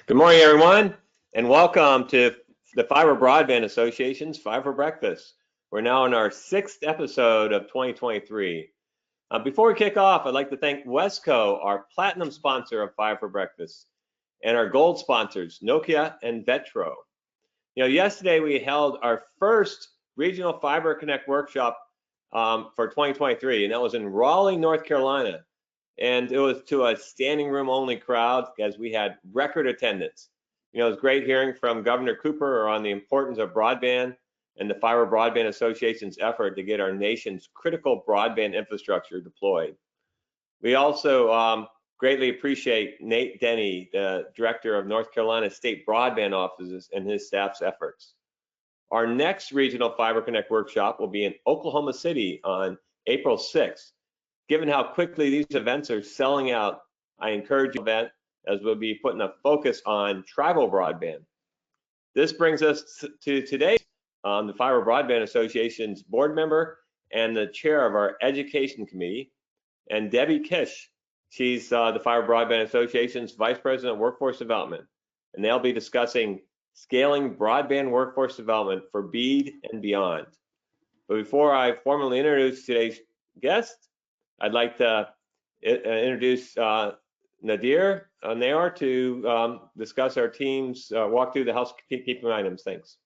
Good morning, everyone, and welcome to the Fiber Broadband Association's Fiber Breakfast. We're now in our 6th episode of 2023. Before we kick off, I'd like to thank Wesco, our platinum sponsor of Fiber Breakfast, and our gold sponsors, Nokia and Vetro. Yesterday we held our first regional Fiber Connect workshop for 2023, and that was in Raleigh, North Carolina. And it was to a standing room only crowd as we had record attendance. It was great hearing from Governor Cooper on the importance of broadband and the Fiber Broadband Association's effort to get our nation's critical broadband infrastructure deployed. We also greatly appreciate Nate Denny, the director of North Carolina State Broadband Offices, and his staff's efforts. Our next regional Fiber Connect workshop will be in Oklahoma City on April 6th. Given how quickly these events are selling out, I encourage you to event as we'll be putting a focus on tribal broadband. This brings us to today, the Fiber Broadband Association's board member and the chair of our education committee, and Debbie Kish. She's the Fiber Broadband Association's vice president of workforce development, and they'll be discussing scaling broadband workforce development for BEAD and beyond. But before I formally introduce today's guest, I'd like to introduce Nadir Nayar to discuss our team's walk through the housekeeping items. Thanks.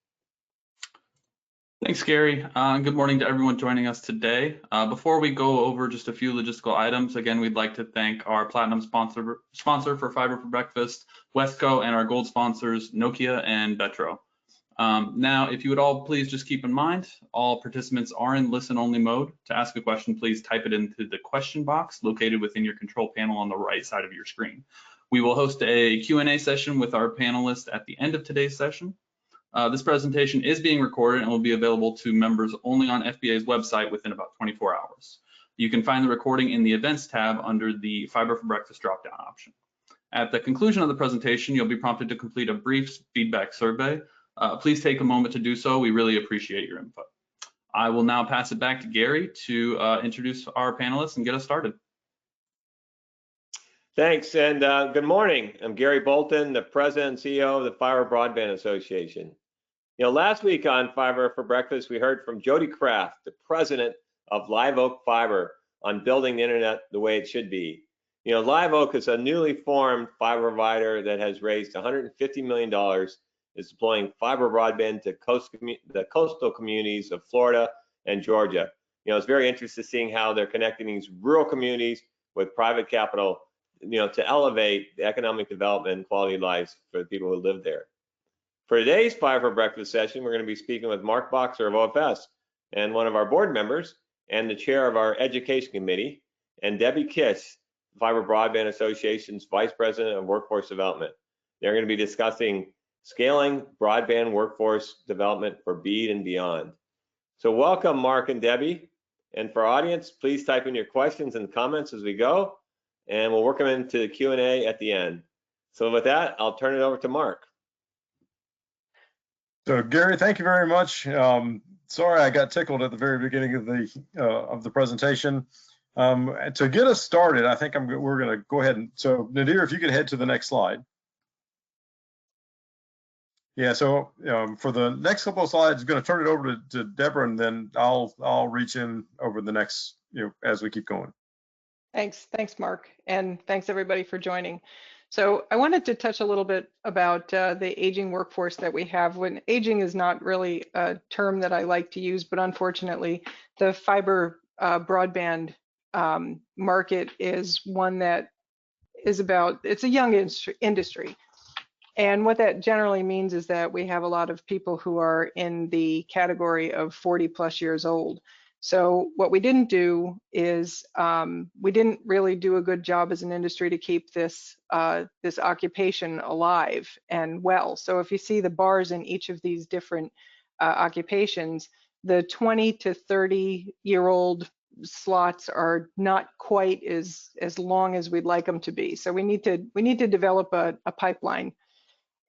Thanks, Gary. Good morning to everyone joining us today. Before we go over just a few logistical items, again, we'd like to thank our platinum sponsor for Fiber for Breakfast, Wesco, and our gold sponsors, Nokia and Vetro. Now, if you would all please just keep in mind, all participants are in listen-only mode. To ask a question, please type it into the question box located within your control panel on the right side of your screen. We will host a Q&A session with our panelists at the end of today's session. This presentation is being recorded and will be available to members only on FBA's website within about 24 hours. You can find the recording in the Events tab under the Fiber for Breakfast drop-down option. At the conclusion of the presentation, you'll be prompted to complete a brief feedback survey. Please take a moment to do so. We really appreciate your input. I will now pass it back to Gary to introduce our panelists and get us started. Thanks, and good morning. I'm Gary Bolton, the president and CEO of the Fiber Broadband Association. Last week on Fiber for Breakfast, we heard from Jody Kraft, the president of Live Oak Fiber, on building the internet the way it should be. Live Oak is a newly formed fiber provider that has raised $150 million. Is deploying fiber broadband to the coastal communities of Florida and Georgia. It's very interesting seeing how they're connecting these rural communities with private capital, to elevate the economic development and quality of life for the people who live there. For today's Fiber for Breakfast session, we're going to be speaking with Mark Boxer of OFS and one of our board members and the chair of our education committee, and Debbie Kish, Fiber Broadband Association's vice president of workforce development. They're going to be discussing scaling broadband workforce development for BEAD and beyond. So welcome, Mark and Debbie. And for our audience, please type in your questions and comments as we go, and we'll work them into the Q&A at the end. So with that, I'll turn it over to Mark. So Gary, thank you very much. Sorry, I got tickled at the very beginning of the presentation. To get us started, I think we're going to go ahead and, so Nadir, if you could head to the next slide. Yeah, so for the next couple of slides, I'm going to turn it over to Deborah, and then I'll reach in over the next, as we keep going. Thanks, Mark, and thanks everybody for joining. So I wanted to touch a little bit about the aging workforce that we have. When aging is not really a term that I like to use, but unfortunately, the fiber broadband market is one that is it's a young industry. And what that generally means is that we have a lot of people who are in the category of 40+ years old. So what we didn't do is we didn't really do a good job as an industry to keep this this occupation alive and well. So if you see the bars in each of these different occupations, the 20 to 30-year-old slots are not quite as long as we'd like them to be. So we need to develop a pipeline.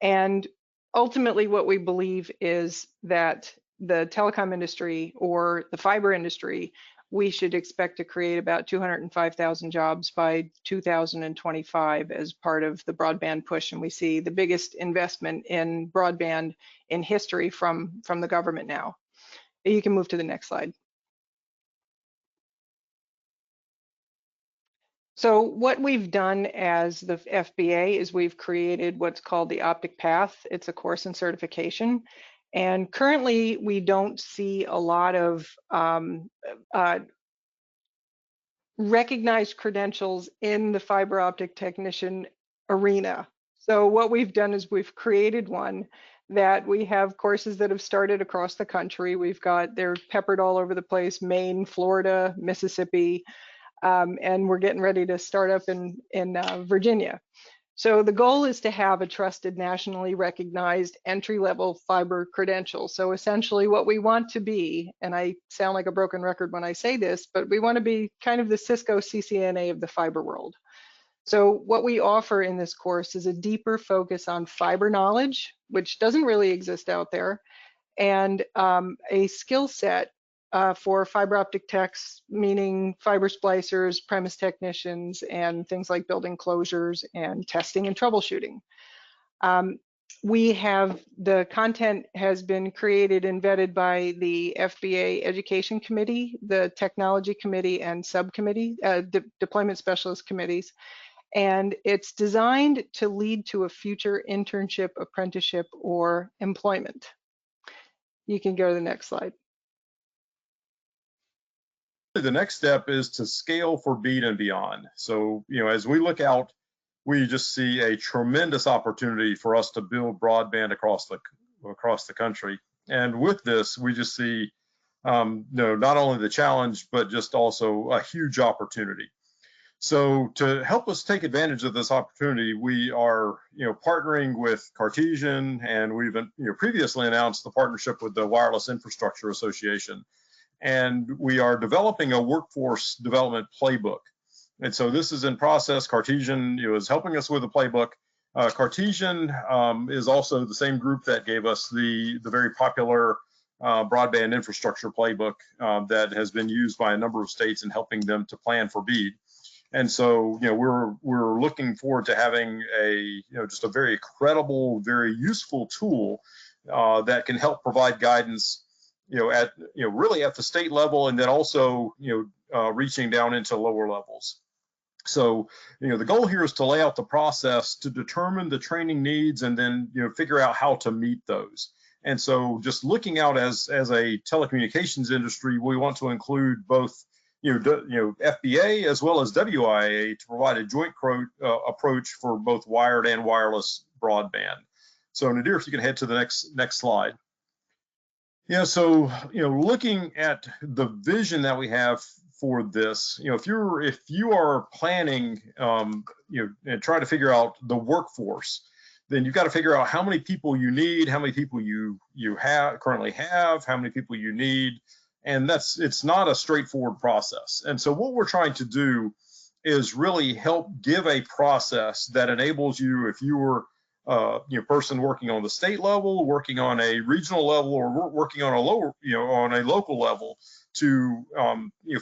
And ultimately what we believe is that the telecom industry or the fiber industry we should expect to create about 205,000 jobs by 2025 as part of the broadband push. And we see the biggest investment in broadband in history from the government now. You can move to the next slide. So what we've done as the FBA is we've created what's called the OpTIC Path. It's a course and certification. And currently we don't see a lot of recognized credentials in the fiber optic technician arena. So what we've done is we've created one that we have courses that have started across the country. They're peppered all over the place, Maine, Florida, Mississippi, and we're getting ready to start up in Virginia. So the goal is to have a trusted, nationally recognized entry-level fiber credential. So essentially what we want to be, and I sound like a broken record when I say this, but we want to be kind of the Cisco CCNA of the fiber world. So what we offer in this course is a deeper focus on fiber knowledge, which doesn't really exist out there, and a skill set for fiber optic techs, meaning fiber splicers, premise technicians, and things like building closures and testing and troubleshooting. The content has been created and vetted by the FBA Education Committee, the Technology Committee, and Subcommittee, Deployment Specialist Committees. And it's designed to lead to a future internship, apprenticeship, or employment. You can go to the next slide. The next step is to scale for BEAD and beyond. So, as we look out, we just see a tremendous opportunity for us to build broadband across the country. And with this, we just see, not only the challenge, but just also a huge opportunity. So to help us take advantage of this opportunity, we are, partnering with Cartesian, and we've previously announced the partnership with the Wireless Infrastructure Association. And we are developing a workforce development playbook. And so this is in process. Cartesian is helping us with the playbook. Cartesian is also the same group that gave us the very popular broadband infrastructure playbook that has been used by a number of states in helping them to plan for BEAD. And so, we're looking forward to having just a very credible, very useful tool that can help provide guidance really at the state level, and then also, reaching down into lower levels. So, the goal here is to lay out the process to determine the training needs and then, figure out how to meet those. And so just looking out as a telecommunications industry, we want to include both, FBA as well as WIA to provide a joint approach for both wired and wireless broadband. So Nadir, if you can head to the next slide. So, looking at the vision that we have for this, if you are planning, and try to figure out the workforce, then you've got to figure out how many people you need, how many people you currently have, how many people you need, and it's not a straightforward process. And so what we're trying to do is really help give a process that enables you, if you were person working on the state level, working on a regional level, or working on a local level, to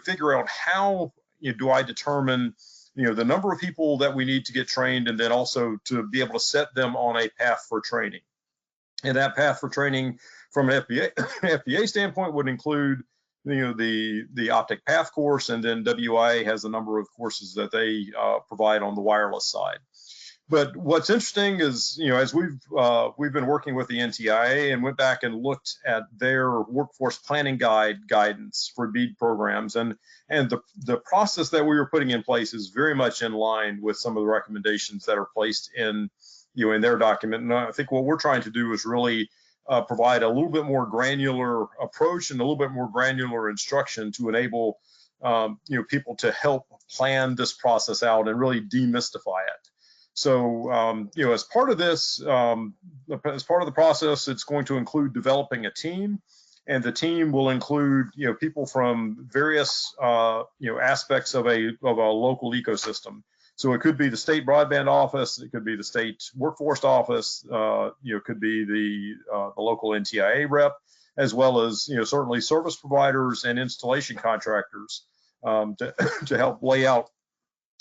figure out how do I determine the number of people that we need to get trained, and then also to be able to set them on a path for training. And that path for training from an FBA standpoint would include the OpTIC Path course, and then WIA has a number of courses that they provide on the wireless side. But what's interesting is, as we've been working with the NTIA and went back and looked at their workforce planning guidance for BEAD programs, and the process that we were putting in place is very much in line with some of the recommendations that are placed in their document. And I think what we're trying to do is really provide a little bit more granular approach and a little bit more granular instruction to enable people to help plan this process out and really demystify it. So, as part of this, as part of the process, it's going to include developing a team, and the team will include, people from various, aspects of a local ecosystem. So it could be the state broadband office, it could be the state workforce office, it could be the local NTIA rep, as well as certainly service providers and installation contractors to help lay out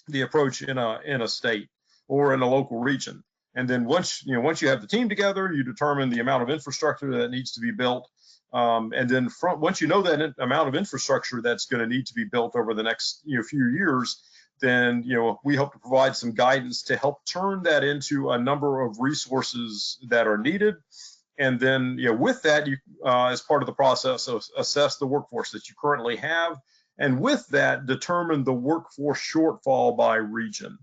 the approach in a state or in a local region. And then once you have the team together, you determine the amount of infrastructure that needs to be built. And then once you know that amount of infrastructure that's going to need to be built over the next few years, then we hope to provide some guidance to help turn that into a number of resources that are needed. And then with that, you as part of the process, assess the workforce that you currently have, and with that, determine the workforce shortfall by region.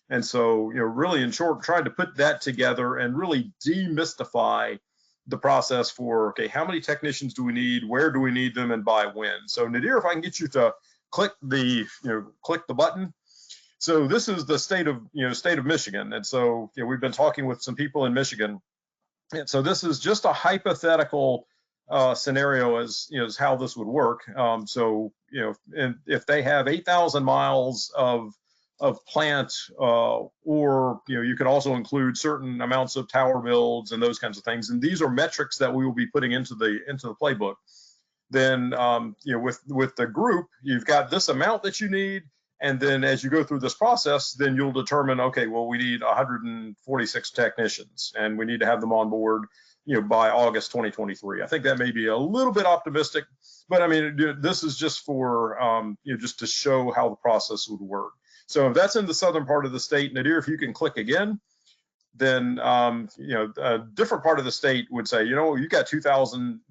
And so, really in short, trying to put that together and really demystify the process for, okay, how many technicians do we need? Where do we need them, and by when? So Nadir, if I can get you to click the button. So this is the state of Michigan. And so we've been talking with some people in Michigan. And so this is just a hypothetical scenario as how this would work. So if they have 8,000 miles of plant, or you could also include certain amounts of tower builds and those kinds of things, and these are metrics that we will be putting into the playbook. Then with the group, you've got this amount that you need, and then as you go through this process, then you'll determine, okay, well, we need 146 technicians, and we need to have them on board by August 2023. I think that may be a little bit optimistic, but I mean, this is just for just to show how the process would work. So if that's in the southern part of the state, Nadir, if you can click again, then a different part of the state would say, you've got 2,000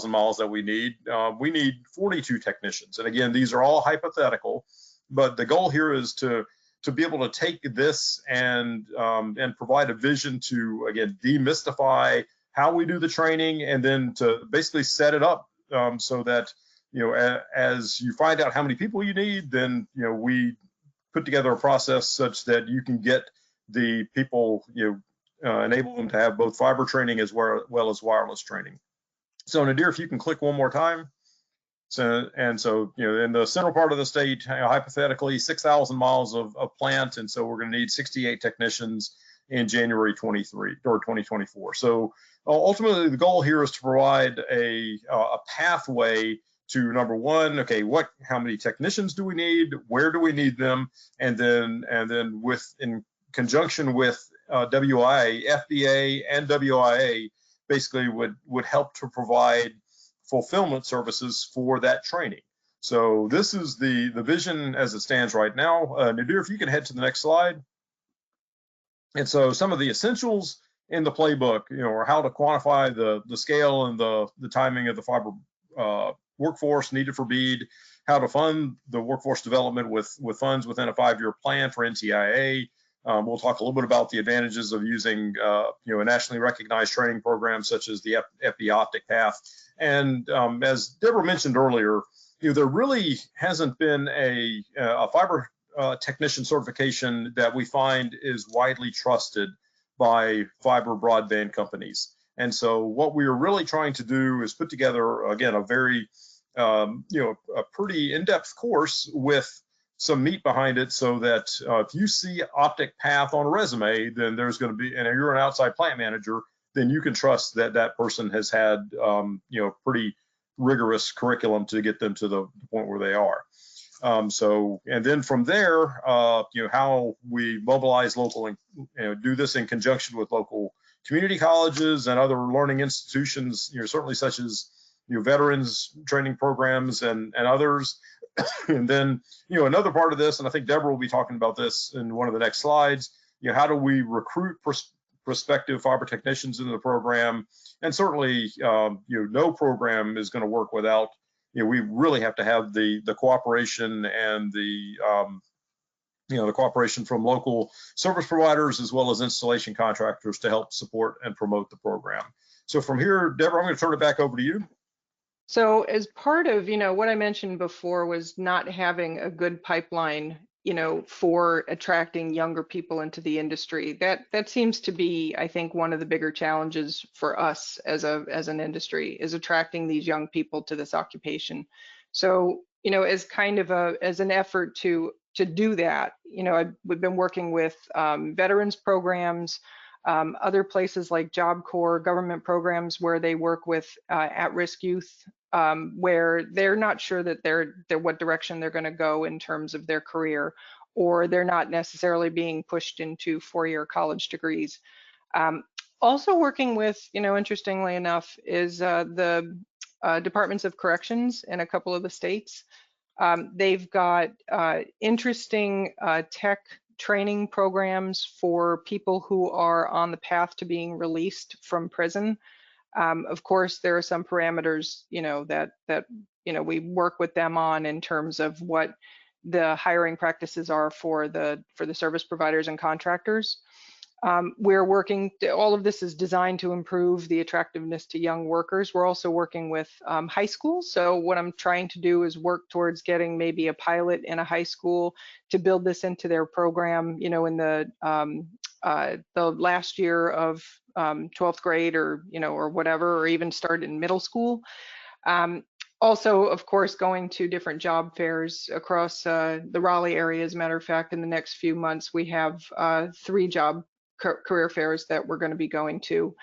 miles that we need. We need 42 technicians. And again, these are all hypothetical, but the goal here is to be able to take this and provide a vision to, again, demystify how we do the training, and then to basically set it up so that, as you find out how many people you need, then, we put together a process such that you can get the people, enable them to have both fiber training as well as wireless training. So Nadir, if you can click one more time. So in the central part of the state, hypothetically 6,000 miles of plant, and so we're going to need 68 technicians in January 23 or 2024. So ultimately, the goal here is to provide a pathway to, number one, okay, how many technicians do we need? Where do we need them? And then in conjunction with WIA, FBA and WIA basically would help to provide fulfillment services for that training. So this is the vision as it stands right now. Nadir, if you can head to the next slide. And so some of the essentials in the playbook, are how to quantify the scale and the timing of the fiber workforce needed for BEAD, how to fund the workforce development with funds within a 5-year plan for NTIA. We'll talk a little bit about the advantages of using a nationally recognized training program such as the FBA OpTIC Path. And as Deborah mentioned earlier, there really hasn't been a fiber technician certification that we find is widely trusted by fiber broadband companies. And so what we are really trying to do is put together, again, a very, a pretty in-depth course with some meat behind it, so that if you see OpTIC Path on a resume, then there's going to be, and if you're an outside plant manager, then you can trust that that person has had, pretty rigorous curriculum to get them to the point where they are. And then from there, how we mobilize local and do this in conjunction with local community colleges and other learning institutions, certainly such as veterans training programs and others. And then another part of this, and I think Deborah will be talking about this in one of the next slides, how do we recruit prospective fiber technicians into the program? And certainly no program is going to work without, we really have to have the cooperation and the cooperation from local service providers as well as installation contractors to help support and promote the program. So from here, Deborah, I'm going to turn it back over to you. So as part of, what I mentioned before was not having a good pipeline, for attracting younger people into the industry. That seems to be, I think, one of the bigger challenges for us as an industry, is attracting these young people to this occupation. So, as kind of as an effort to do that, we've been working with veterans programs, Other places like Job Corps, government programs where they work with at-risk youth, where they're not sure that they're what direction they're going to go in terms of their career, or they're not necessarily being pushed into four-year college degrees. Also working with, interestingly enough, is the departments of corrections in a couple of the states. They've got interesting tech training programs for people who are on the path to being released from prison. Of course, there are some parameters, that we work with them on in terms of what the hiring practices are for the service providers and contractors. We're working, all of this is designed to improve the attractiveness to young workers. We're also working with high schools. So what I'm trying to do is work towards getting maybe a pilot in a high school to build this into their program, in the last year of 12th grade, or, or whatever, or even start in middle school. Also, of course, going to different job fairs across the Raleigh area. As a matter of fact, in the next few months, we have 3 job career fairs that we're going to be going to.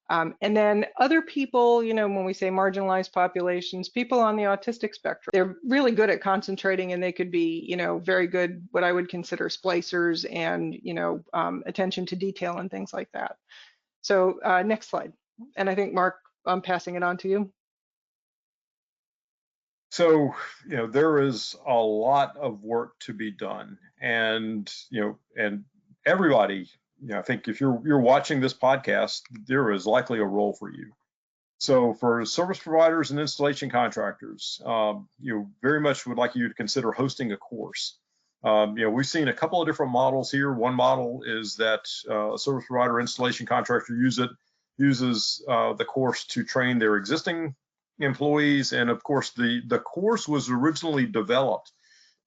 And then other people, when we say marginalized populations, people on the autistic spectrum, they're really good at concentrating, and they could be, very good, what I would consider splicers and, attention to detail and things like that. So next slide. And I think, Mark, I'm passing it on to you. So, there is a lot of work to be done, and, and everybody, I think if you're watching this podcast, there is likely a role for you. So for service providers and installation contractors, very much would like you to consider hosting a course. We've seen a couple of different models here. One model is that a service provider installation contractor uses the course to train their existing employees. And of course, the course was originally developed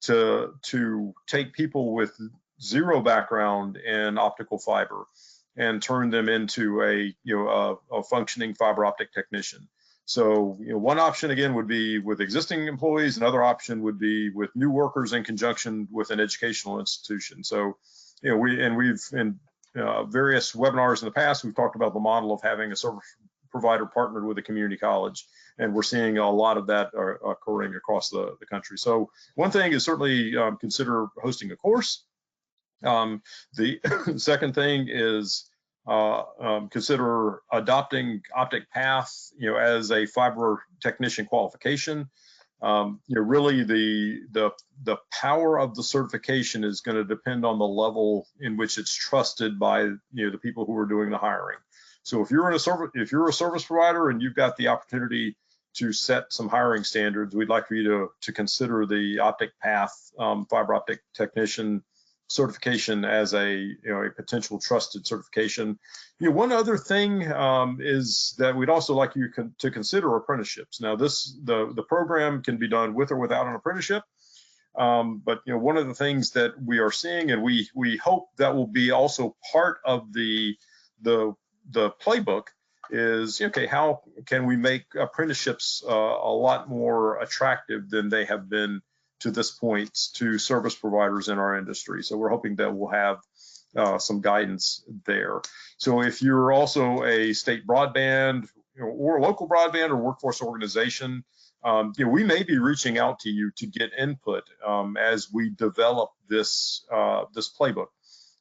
to take people with zero background in optical fiber and turn them into a functioning fiber optic technician. So one option again would be with existing employees. Another option would be with new workers in conjunction with an educational institution. So we've in various webinars in the past, we've talked about the model of having a service provider partnered with a community college, and we're seeing a lot of that occurring across the country. So one thing is certainly consider hosting a course. The second thing is consider adopting OpTIC Path, as a fiber technician qualification. Really the power of the certification is going to depend on the level in which it's trusted by the people who are doing the hiring. So if you're a service provider and you've got the opportunity to set some hiring standards, we'd like for you to consider the OpTIC Path fiber optic technician certification as a potential trusted certification. One other thing is that we'd also like you to consider apprenticeships. Now the program can be done with or without an apprenticeship, but one of the things that we are seeing, and we hope that will be also part of the playbook, is how can we make apprenticeships a lot more attractive than they have been to this point to service providers in our industry. So we're hoping that we'll have some guidance there. So if you're also a state broadband or local broadband or workforce organization, we may be reaching out to you to get input as we develop this playbook.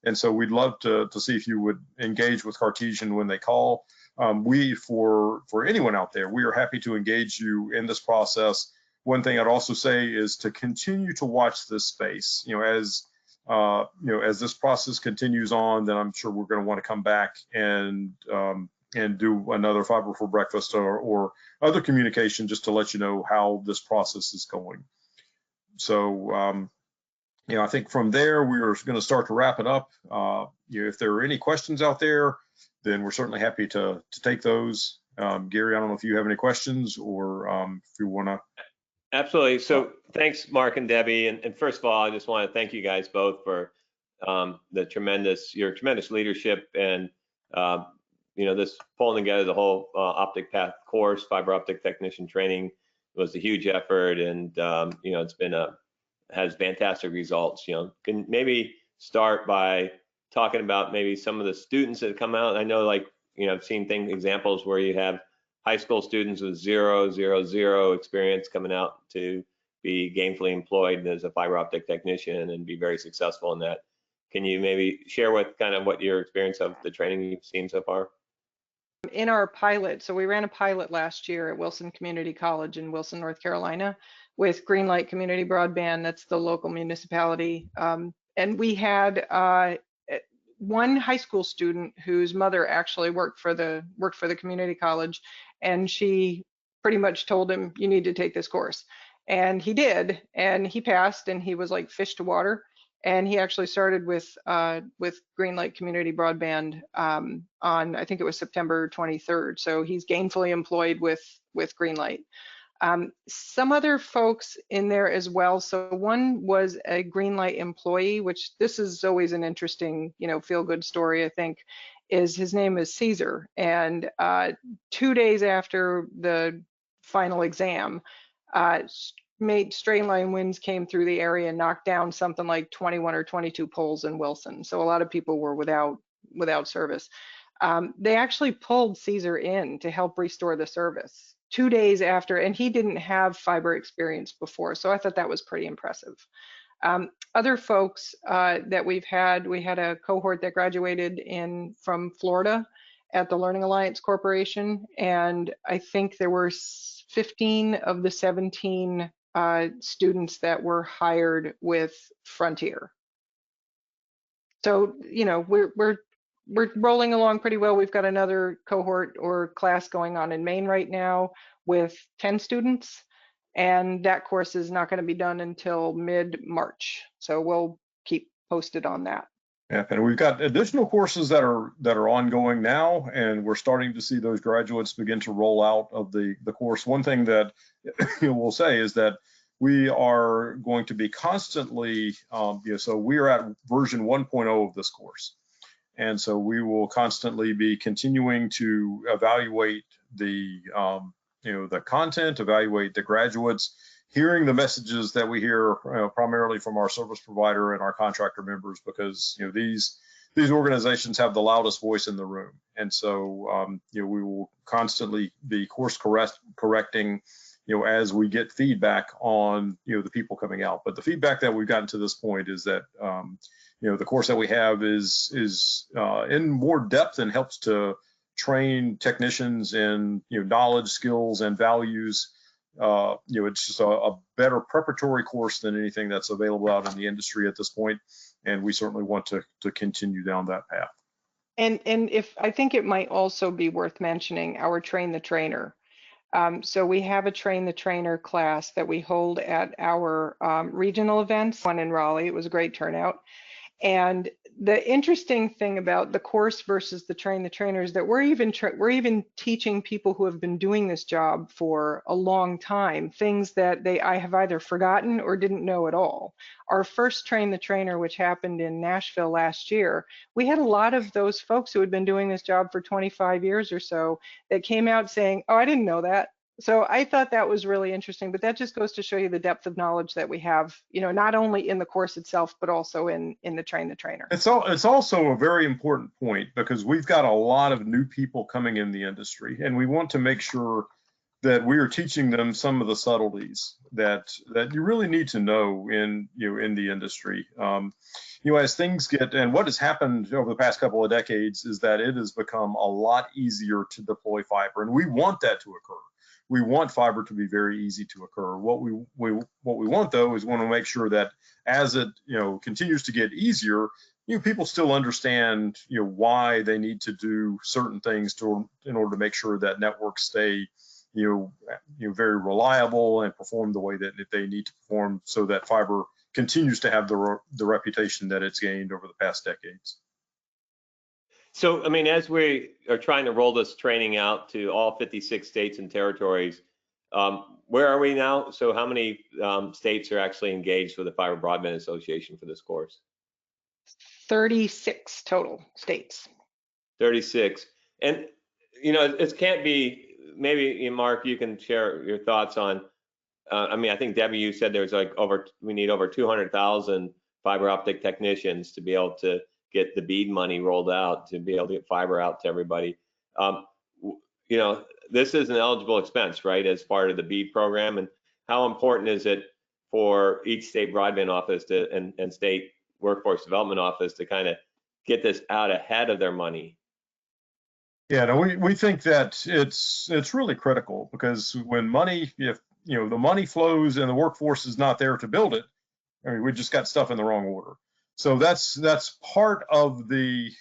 And so we'd love to see if you would engage with Cartesian when they call. For anyone out there, we are happy to engage you in this process. One thing I'd also say is to continue to watch this space. As this process continues on, then I'm sure we're going to want to come back and do another Fiber for Breakfast or other communication just to let you know how this process is going. So I think from there we're going to start to wrap it up. If there are any questions out there, then we're certainly happy to take those. Gary, I don't know if you have any questions or if you want to. Absolutely. So thanks, Mark and Debbie. And first of all, I just want to thank you guys both for your tremendous leadership and this pulling together the whole OpTIC Path course. Fiber optic technician training was a huge effort, and has fantastic results. Can maybe start by talking about maybe some of the students that come out. I know, like, I've seen examples where you have high school students with 0 experience coming out to be gainfully employed as a fiber optic technician and be very successful in that. Can you maybe share what your experience of the training you've seen so far? In our pilot, so we ran a pilot last year at Wilson Community College in Wilson, North Carolina, with Greenlight Community Broadband. That's the local municipality. And we had one high school student whose mother actually worked for the community college, and she pretty much told him, you need to take this course. And he did, and he passed, and he was like fish to water. And he actually started with Greenlight Community Broadband on, I think it was September 23rd. So he's gainfully employed with Greenlight. Some other folks in there as well. So one was a Greenlight employee, which this is always an interesting, feel-good story, I think, his name is Caesar. And 2 days after the final exam, straight line winds came through the area and knocked down something like 21 or 22 poles in Wilson. So a lot of people were without service. They actually pulled Caesar in to help restore the service 2 days after, and he didn't have fiber experience before. So I thought that was pretty impressive. Other folks that we had a cohort that graduated from Florida at the Learning Alliance Corporation, and I think there were 15 of the 17 students that were hired with Frontier. So, we're rolling along pretty well. We've got another cohort or class going on in Maine right now with 10 students, and that course is not going to be done until mid-March. So we'll keep posted on that. Yeah, and we've got additional courses that are ongoing now, and we're starting to see those graduates begin to roll out of the course. One thing that we'll say is that we are going to be constantly, so we are at version 1.0 of this course. And so we will constantly be continuing to evaluate the content, evaluate the graduates, hearing the messages that we hear primarily from our service provider and our contractor members, because these organizations have the loudest voice in the room. And so we will constantly be course correcting as we get feedback on the people coming out. But the feedback that we've gotten to this point is that the course that we have is in more depth and helps to train technicians in knowledge, skills, and values. It's just a better preparatory course than anything that's available out in the industry at this point, and we certainly want to continue down that path. And if I think it might also be worth mentioning our Train the Trainer. So we have a Train the Trainer class that we hold at our regional events. One in Raleigh, it was a great turnout. And the interesting thing about the course versus the Train the Trainer is that we're even teaching people who have been doing this job for a long time things that I have either forgotten or didn't know at all. Our first Train the Trainer, which happened in Nashville last year, we had a lot of those folks who had been doing this job for 25 years or so that came out saying, oh, I didn't know that. So I thought that was really interesting, but that just goes to show you the depth of knowledge that we have, not only in the course itself, but also in the Train the Trainer. It's also a very important point, because we've got a lot of new people coming in the industry, and we want to make sure that we are teaching them some of the subtleties that you really need to know in the industry. As things and what has happened over the past couple of decades is that it has become a lot easier to deploy fiber, and we want that to occur. We want fiber to be very easy to occur. What we want, though, is we want to make sure that as it continues to get easier, people still understand why they need to do certain things in order to make sure that networks stay very reliable and perform the way that they need to perform, so that fiber continues to have the reputation that it's gained over the past decades. So, as we are trying to roll this training out to all 56 states and territories, where are we now? So how many states are actually engaged with the Fiber Broadband Association for this course? 36 total states. 36. And, it can't be, maybe, Mark, you can share your thoughts on, I think, Debbie, you said there's we need over 200,000 fiber optic technicians to be able to get the BEAD money rolled out to be able to get fiber out to everybody. You know, this is an eligible expense, right, as part of the BEAD program. And how important is it for each state broadband office and state workforce development office to kind of get this out ahead of their money? Yeah, no, we think that it's really critical, because when money, if you know the money flows and the workforce is not there to build it, I mean, we just got stuff in the wrong order. So that's part of the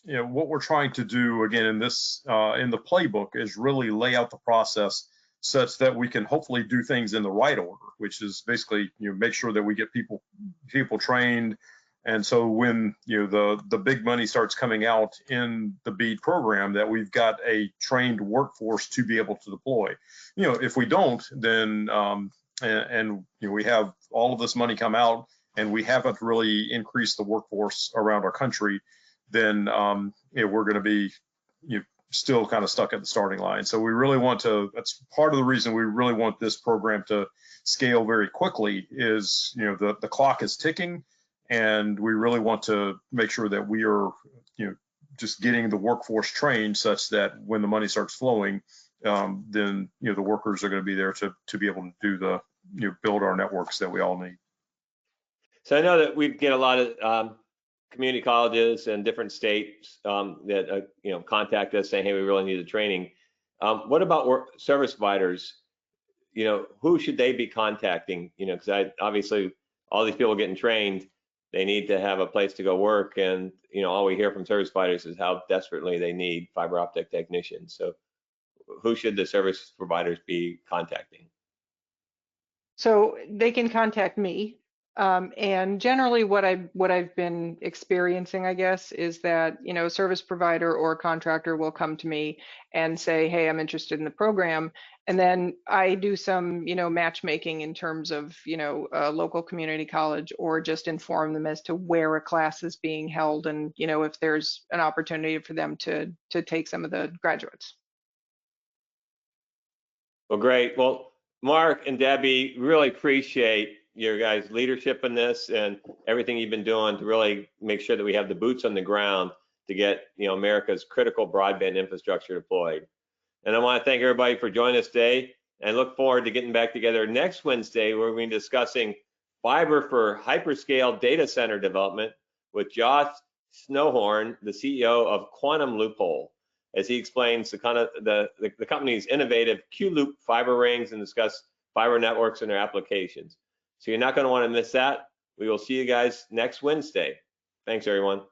you know, what we're trying to do again in this in the playbook is really lay out the process such that we can hopefully do things in the right order, which is basically, you know, make sure that we get people trained. And so when, you know, the big money starts coming out in the BEAD program, that we've got a trained workforce to be able to deploy. You know, if we don't, then and you know, we have all of this money come out and we haven't really increased the workforce around our country, then you know, we're going to be, you know, still kind of stuck at the starting line. So we really want to, that's part of the reason we really want this program to scale very quickly, is, you know, the clock is ticking, and we really want to make sure that we are, you know, just getting the workforce trained such that when the money starts flowing, then, you know, the workers are going to be there to be able to do the, you know, build our networks that we all need. So I know that we get a lot of community colleges and different states that you know, contact us saying, hey, we really need the training. What about service providers? You know, who should they be contacting? You know, because obviously all these people getting trained, they need to have a place to go work, and you know, all we hear from service providers is how desperately they need fiber optic technicians. So who should the service providers be contacting? So they can contact me. And generally what I've been experiencing, I guess, is that, you know, a service provider or a contractor will come to me and say, hey, I'm interested in the program. And then I do some, you know, matchmaking in terms of, you know, a local community college, or just inform them as to where a class is being held, and, you know, if there's an opportunity for them to take some of the graduates. Well, great. Well, Mark and Debbie, really appreciate your guys' leadership in this and everything you've been doing to really make sure that we have the boots on the ground to get, you know, America's critical broadband infrastructure deployed. And I want to thank everybody for joining us today, and look forward to getting back together next Wednesday, where we're going to be discussing fiber for hyperscale data center development with Josh Snowhorn, the CEO of Quantum Loophole, as he explains the company's innovative Q-Loop fiber rings and discuss fiber networks and their applications. So you're not going to want to miss that. We will see you guys next Wednesday. Thanks, everyone.